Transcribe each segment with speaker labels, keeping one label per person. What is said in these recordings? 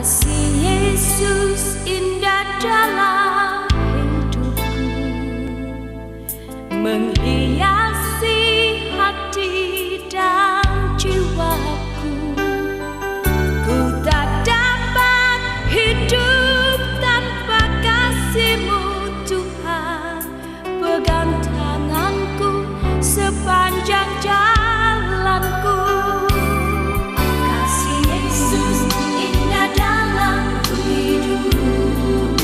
Speaker 1: Kasih Yesus indah dalam hidupku, menghiasi hati dan jiwaku. Ku tak dapat hidup tanpa kasih-Mu Tuhan. Pegang tanganku sepanjang jalanku. Kasih Yesus indah dalam hidupku,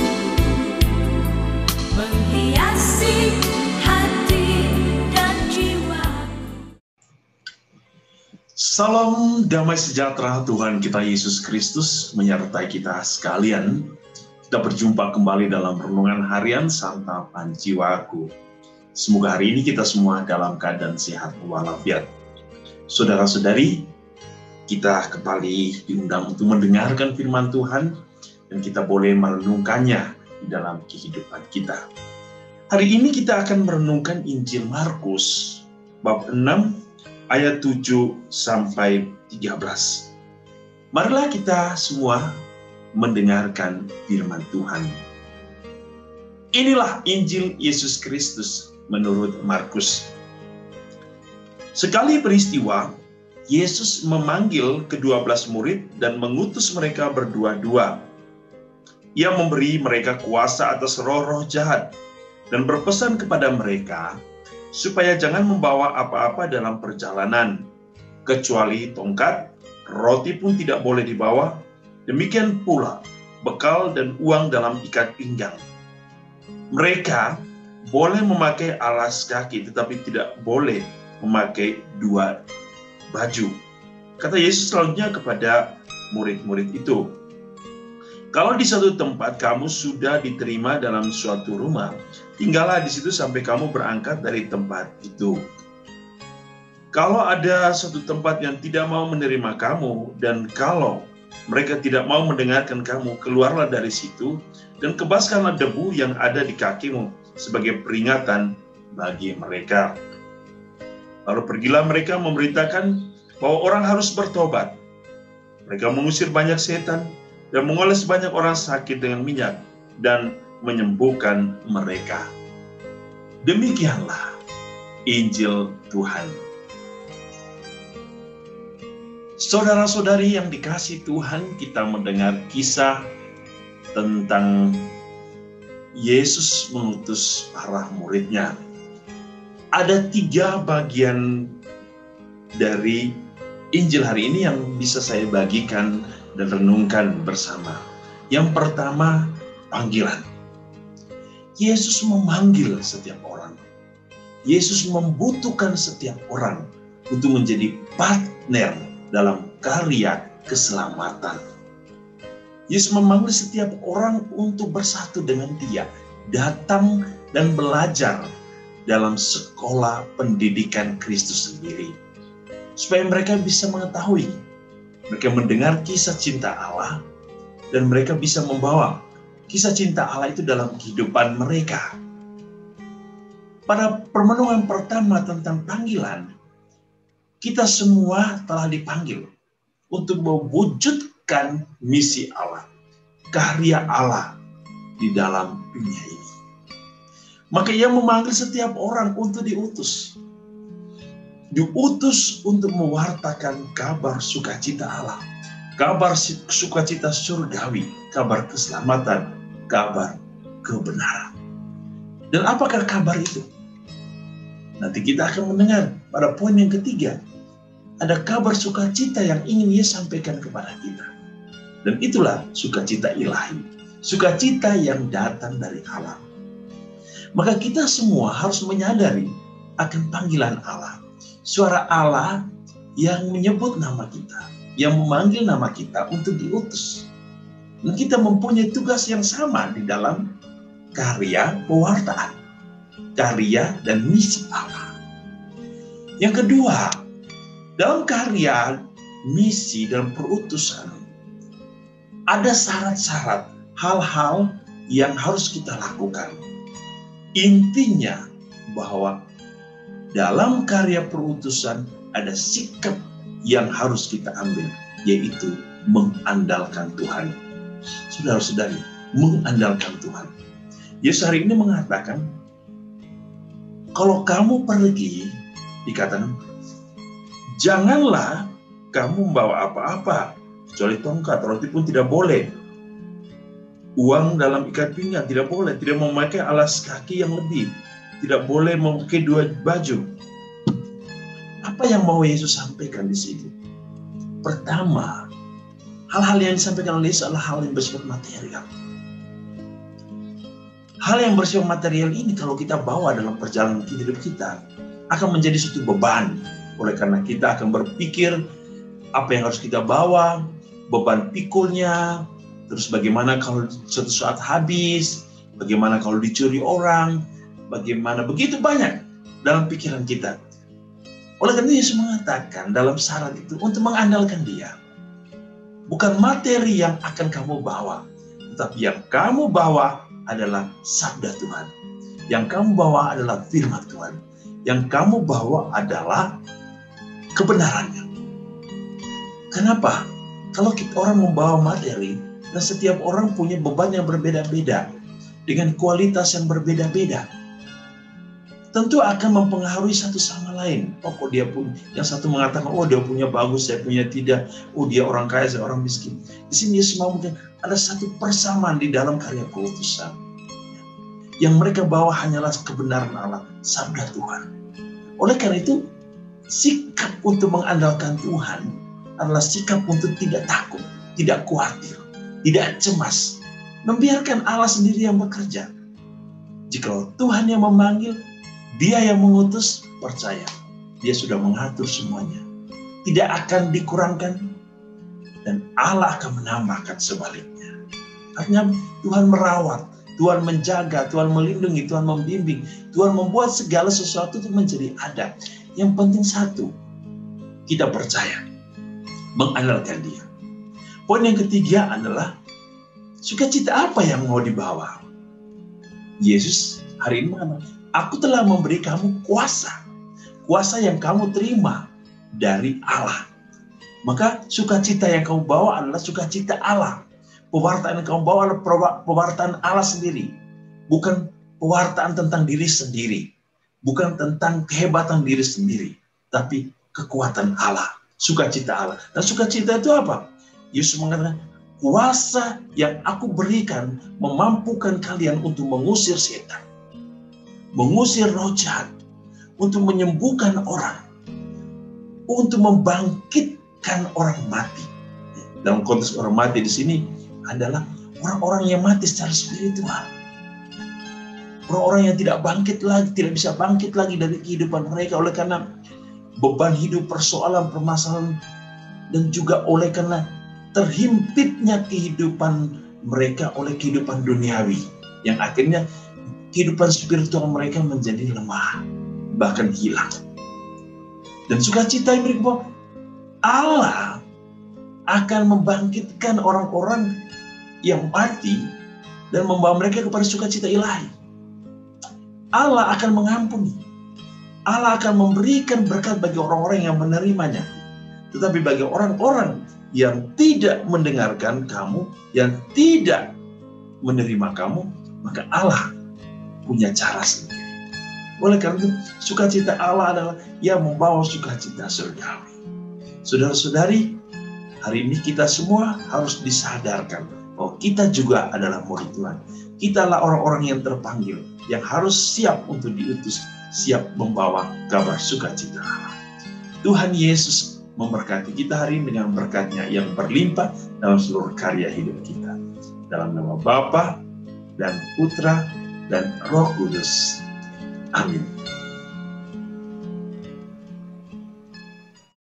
Speaker 1: menghiasi hati dan jiwaku.
Speaker 2: Salam damai sejahtera Tuhan kita Yesus Kristus menyertai kita sekalian. Kita berjumpa kembali dalam renungan harian Santapan Jiwaku. Semoga hari ini kita semua dalam keadaan sehat walafiat. Saudara-saudari, kita kembali diundang untuk mendengarkan firman Tuhan dan kita boleh merenungkannya di dalam kehidupan kita. Hari ini kita akan merenungkan Injil Markus bab 6 ayat 7 sampai 13. Marilah kita semua mendengarkan firman Tuhan. Inilah Injil Yesus Kristus menurut Markus. Sekali peristiwa, Yesus memanggil ke-12 murid dan mengutus mereka berdua-dua. Ia memberi mereka kuasa atas roh-roh jahat dan berpesan kepada mereka supaya jangan membawa apa-apa dalam perjalanan, kecuali tongkat, roti pun tidak boleh dibawa, demikian pula bekal dan uang dalam ikat pinggang. Mereka boleh memakai alas kaki, tetapi tidak boleh memakai dua baju. Kata Yesus selanjutnya kepada murid-murid itu, kalau di suatu tempat kamu sudah diterima dalam suatu rumah, tinggallah di situ sampai kamu berangkat dari tempat itu. Kalau ada suatu tempat yang tidak mau menerima kamu, dan kalau mereka tidak mau mendengarkan kamu, keluarlah dari situ dan kebaskanlah debu yang ada di kakimu sebagai peringatan bagi mereka. Lalu pergilah mereka memberitakan bahwa orang harus bertobat. Mereka mengusir banyak setan dan mengoles banyak orang sakit dengan minyak dan menyembuhkan mereka. Demikianlah Injil Tuhan. Saudara-saudari yang dikasihi Tuhan, kita mendengar kisah tentang Yesus mengutus para muridnya. Ada 3 bagian dari Injil hari ini yang bisa saya bagikan dan renungkan bersama. Yang pertama, panggilan. Yesus memanggil setiap orang. Yesus membutuhkan setiap orang untuk menjadi partner dalam karya keselamatan. Yesus memanggil setiap orang untuk bersatu dengan Dia, datang dan belajar dalam sekolah pendidikan Kristus sendiri, supaya mereka bisa mengetahui, mereka mendengar kisah cinta Allah, dan mereka bisa membawa kisah cinta Allah itu dalam kehidupan mereka. Pada permenungan pertama tentang panggilan, kita semua telah dipanggil untuk mewujudkan misi Allah, karya Allah di dalam dunia ini. Maka Ia memanggil setiap orang untuk diutus. Diutus untuk mewartakan kabar sukacita Allah, kabar sukacita surgawi, kabar keselamatan, kabar kebenaran. Dan apakah kabar itu? Nanti kita akan mendengar pada poin yang ketiga. Ada kabar sukacita yang ingin Ia sampaikan kepada kita. Dan itulah sukacita ilahi, sukacita yang datang dari Allah. Maka kita semua harus menyadari akan panggilan Allah. Suara Allah yang menyebut nama kita, yang memanggil nama kita untuk diutus. Dan kita mempunyai tugas yang sama di dalam karya pewartaan, karya dan misi Allah. Yang kedua, dalam karya, misi, dan perutusan, ada syarat-syarat, hal-hal yang harus kita lakukan. Intinya bahwa dalam karya perutusan ada sikap yang harus kita ambil, yaitu mengandalkan Tuhan Saudara-saudari, mengandalkan Tuhan. Yesus hari ini mengatakan, kalau kamu pergi, dikatakan, janganlah kamu membawa apa-apa, kecuali tongkat, roti pun tidak boleh. Uang dalam ikat pinggang tidak boleh, tidak memakai alas kaki yang lebih, tidak boleh memakai 2 baju. Apa yang mau Yesus sampaikan di sini? Pertama, hal-hal yang disampaikan oleh Yesus adalah hal yang bersifat material. Hal yang bersifat material ini kalau kita bawa dalam perjalanan hidup kita akan menjadi suatu beban. Oleh karena kita akan berpikir apa yang harus kita bawa, beban pikulnya, terus bagaimana kalau suatu saat habis, bagaimana kalau dicuri orang, bagaimana, begitu banyak dalam pikiran kita. Oleh karena Yesus mengatakan dalam syarat itu untuk mengandalkan Dia. Bukan materi yang akan kamu bawa, tetapi yang kamu bawa adalah sabda Tuhan. Yang kamu bawa adalah firman Tuhan. Yang kamu bawa adalah kebenarannya. Kenapa? Kalau orang membawa materi, dan setiap orang punya beban yang berbeda-beda, dengan kualitas yang berbeda-beda, tentu akan mempengaruhi satu sama lain. Oh, kok dia pun, yang satu mengatakan, oh dia punya bagus, saya punya tidak. Oh dia orang kaya, saya orang miskin. Di sini Yesus mau mungkin ada satu persamaan di dalam karya pengutusan. Yang mereka bawa hanyalah kebenaran Allah, sabda Tuhan. Oleh karena itu, sikap untuk mengandalkan Tuhan adalah sikap untuk tidak takut, tidak khawatir, tidak cemas. Membiarkan Allah sendiri yang bekerja. Jika Tuhan yang memanggil, Dia yang mengutus, percaya. Dia sudah mengatur semuanya. Tidak akan dikurangkan. Dan Allah akan menambahkan sebaliknya. Artinya Tuhan merawat, Tuhan menjaga, Tuhan melindungi, Tuhan membimbing. Tuhan membuat segala sesuatu itu menjadi ada. Yang penting satu, kita percaya. Mengandalkan Dia. Poin yang ketiga adalah, sukacita apa yang mau dibawa? Yesus hari ini mengatakan, aku telah memberi kamu kuasa. Kuasa yang kamu terima dari Allah. Maka sukacita yang kamu bawa adalah sukacita Allah. Pewartaan yang kamu bawa adalah pewartaan Allah sendiri. Bukan pewartaan tentang diri sendiri. Bukan tentang kehebatan diri sendiri. Tapi kekuatan Allah. Sukacita Allah. Dan sukacita itu apa? Yesus mengatakan, kuasa yang aku berikan memampukan kalian untuk mengusir setan. Mengusir roh jahat, untuk menyembuhkan orang, untuk membangkitkan orang mati. Dalam konteks orang mati di sini adalah orang-orang yang mati secara spiritual. Orang-orang yang tidak bangkit lagi, tidak bisa bangkit lagi dari kehidupan mereka oleh karena beban hidup, persoalan, permasalahan, dan juga oleh karena terhimpitnya kehidupan mereka oleh kehidupan duniawi yang akhirnya kehidupan spiritual mereka menjadi lemah, bahkan hilang. Dan sukacita yang berikut, Allah akan membangkitkan orang-orang yang mati dan membawa mereka kepada sukacita ilahi. Allah akan mengampuni. Allah akan memberikan berkat bagi orang-orang yang menerimanya. Tetapi bagi orang-orang yang tidak mendengarkan kamu, yang tidak menerima kamu, maka Allah punya cara sendiri. Oleh karena itu, sukacita Allah adalah yang membawa sukacita surgawi. Saudara-saudari, hari ini kita semua harus disadarkan bahwa kita juga adalah murid Tuhan. Kita adalah orang-orang yang terpanggil, yang harus siap untuk diutus, siap membawa kabar sukacita Allah. Tuhan Yesus memberkati kita hari ini dengan berkat-Nya yang berlimpah dalam seluruh karya hidup kita. Dalam nama Bapa dan Putra dan Roh Kudus. Amin.